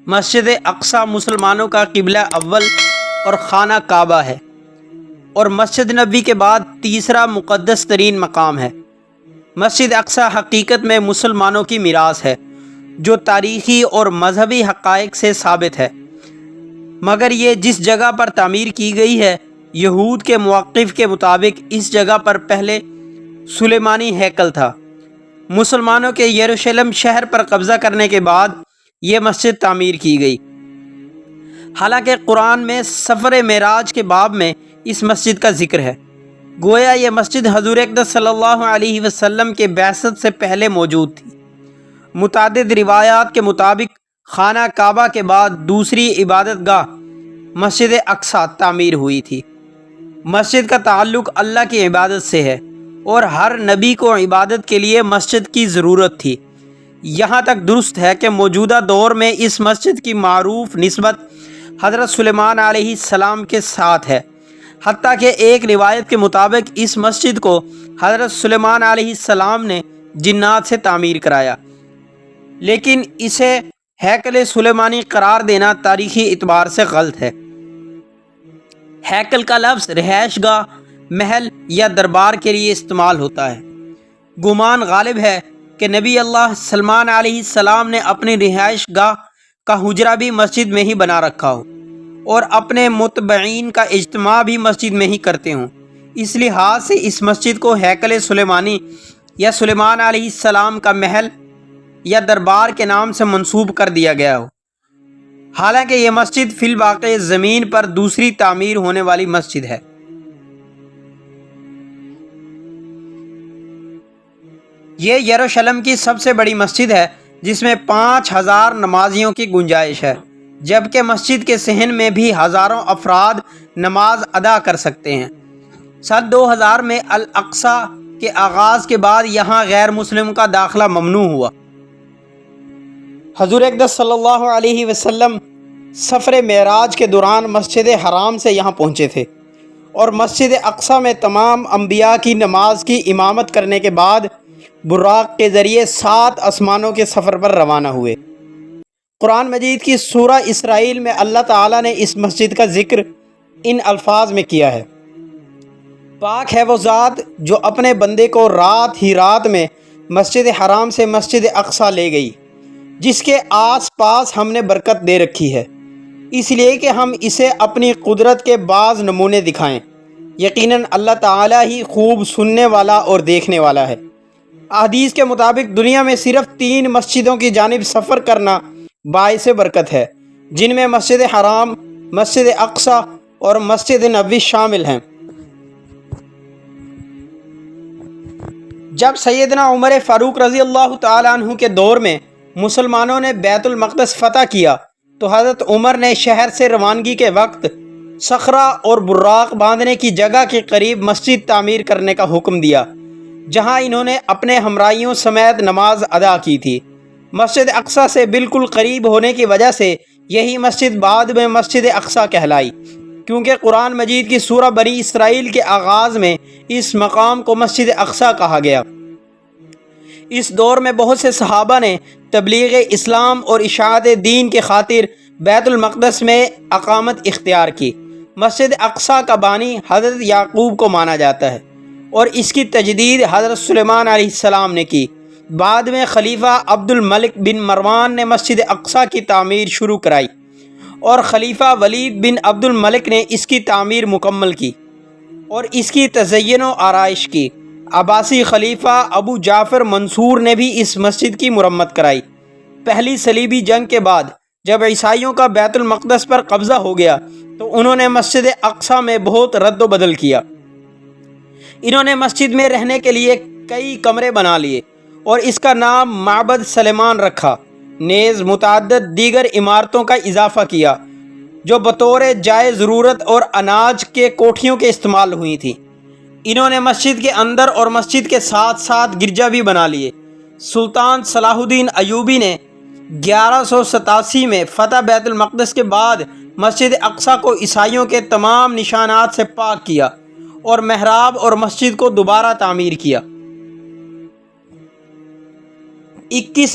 مسجد اقصی مسلمانوں کا قبلہ اول اور خانہ کعبہ ہے، اور مسجد نبوی کے بعد تیسرا مقدس ترین مقام ہے۔ مسجد اقصی حقیقت میں مسلمانوں کی میراث ہے جو تاریخی اور مذہبی حقائق سے ثابت ہے، مگر یہ جس جگہ پر تعمیر کی گئی ہے، یہود کے موقف کے مطابق اس جگہ پر پہلے سلیمانی ہیکل تھا۔ مسلمانوں کے یروشلم شہر پر قبضہ کرنے کے بعد یہ مسجد تعمیر کی گئی۔ حالانکہ قرآن میں سفر معراج کے باب میں اس مسجد کا ذکر ہے، گویا یہ مسجد حضور اقدس صلی اللہ علیہ وسلم کے بعثت سے پہلے موجود تھی۔ متعدد روایات کے مطابق خانہ کعبہ کے بعد دوسری عبادت گاہ مسجد اقصی تعمیر ہوئی تھی۔ مسجد کا تعلق اللہ کی عبادت سے ہے، اور ہر نبی کو عبادت کے لیے مسجد کی ضرورت تھی۔ یہاں تک درست ہے کہ موجودہ دور میں اس مسجد کی معروف نسبت حضرت سلیمان علیہ السلام کے ساتھ ہے، حتیٰ کہ ایک روایت کے مطابق اس مسجد کو حضرت سلیمان علیہ السلام نے جنات سے تعمیر کرایا، لیکن اسے ہیکل سلیمانی قرار دینا تاریخی اعتبار سے غلط ہے۔ ہیکل کا لفظ رہائش گاہ، محل یا دربار کے لیے استعمال ہوتا ہے۔ گمان غالب ہے کہ نبی اللہ سلیمان علیہ السلام نے اپنی رہائش گاہ کا حجرہ بھی مسجد میں ہی بنا رکھا ہو، اور اپنے متبعین کا اجتماع بھی مسجد میں ہی کرتے ہوں۔ اس لحاظ سے اس مسجد کو ہیکل سلیمانی یا سلیمان علیہ السلام کا محل یا دربار کے نام سے منسوب کر دیا گیا ہو، حالانکہ یہ مسجد فی الواقع زمین پر دوسری تعمیر ہونے والی مسجد ہے۔ یہ یروشلم کی سب سے بڑی مسجد ہے، جس میں 5000 نمازیوں کی گنجائش ہے، جبکہ مسجد کے صحن میں بھی ہزاروں افراد نماز ادا کر سکتے ہیں۔ سن 2000 میں الاقصی کے آغاز کے بعد یہاں غیر مسلم کا داخلہ ممنوع ہوا۔ حضور اقدس صلی اللہ علیہ وسلم سفر معراج کے دوران مسجد حرام سے یہاں پہنچے تھے، اور مسجد اقصی میں تمام انبیاء کی نماز کی امامت کرنے کے بعد براق کے ذریعے 7 آسمانوں کے سفر پر روانہ ہوئے۔ قرآن مجید کی سورہ اسرائیل میں اللہ تعالیٰ نے اس مسجد کا ذکر ان الفاظ میں کیا ہے: پاک ہے وہ ذات جو اپنے بندے کو رات ہی رات میں مسجد حرام سے مسجد اقصی لے گئی، جس کے آس پاس ہم نے برکت دے رکھی ہے، اس لیے کہ ہم اسے اپنی قدرت کے بعض نمونے دکھائیں۔ یقیناً اللہ تعالیٰ ہی خوب سننے والا اور دیکھنے والا ہے۔ احادیث کے مطابق دنیا میں صرف 3 مسجدوں کی جانب سفر کرنا باعث برکت ہے، جن میں مسجد حرام، مسجد اقصی اور مسجد نبوی شامل ہیں۔ جب سیدنا عمر فاروق رضی اللہ تعالیٰ عنہ کے دور میں مسلمانوں نے بیت المقدس فتح کیا تو حضرت عمر نے شہر سے روانگی کے وقت صخرہ اور براق باندھنے کی جگہ کے قریب مسجد تعمیر کرنے کا حکم دیا، جہاں انہوں نے اپنے ہمراہیوں سمیت نماز ادا کی تھی۔ مسجد اقصی سے بالکل قریب ہونے کی وجہ سے یہی مسجد بعد میں مسجد اقصی کہلائی، کیونکہ قرآن مجید کی سورہ بنی اسرائیل کے آغاز میں اس مقام کو مسجد اقصی کہا گیا۔ اس دور میں بہت سے صحابہ نے تبلیغ اسلام اور اشاعت دین کی خاطر بیت المقدس میں اقامت اختیار کی۔ مسجد اقصی کا بانی حضرت یعقوب کو مانا جاتا ہے، اور اس کی تجدید حضرت سلیمان علیہ السلام نے کی۔ بعد میں خلیفہ عبد الملک بن مروان نے مسجد اقصی کی تعمیر شروع کرائی، اور خلیفہ ولید بن عبد الملک نے اس کی تعمیر مکمل کی اور اس کی تزئین و آرائش کی۔ عباسی خلیفہ ابو جعفر منصور نے بھی اس مسجد کی مرمت کرائی۔ پہلی صلیبی جنگ کے بعد جب عیسائیوں کا بیت المقدس پر قبضہ ہو گیا تو انہوں نے مسجد اقصی میں بہت رد و بدل کیا۔ انہوں نے مسجد میں رہنے کے لیے کئی کمرے بنا لیے اور اس کا نام معبد سلیمان رکھا، نیز متعدد دیگر عمارتوں کا اضافہ کیا جو بطور جائے ضرورت اور اناج کے کوٹھیوں کے استعمال ہوئی تھیں۔ انہوں نے مسجد کے اندر اور مسجد کے ساتھ ساتھ گرجا بھی بنا لیے۔ سلطان صلاح الدین ایوبی نے 1187 میں فتح بیت المقدس کے بعد مسجد اقصی کو عیسائیوں کے تمام نشانات سے پاک کیا اور محراب اور مسجد کو دوبارہ تعمیر کیا۔ 21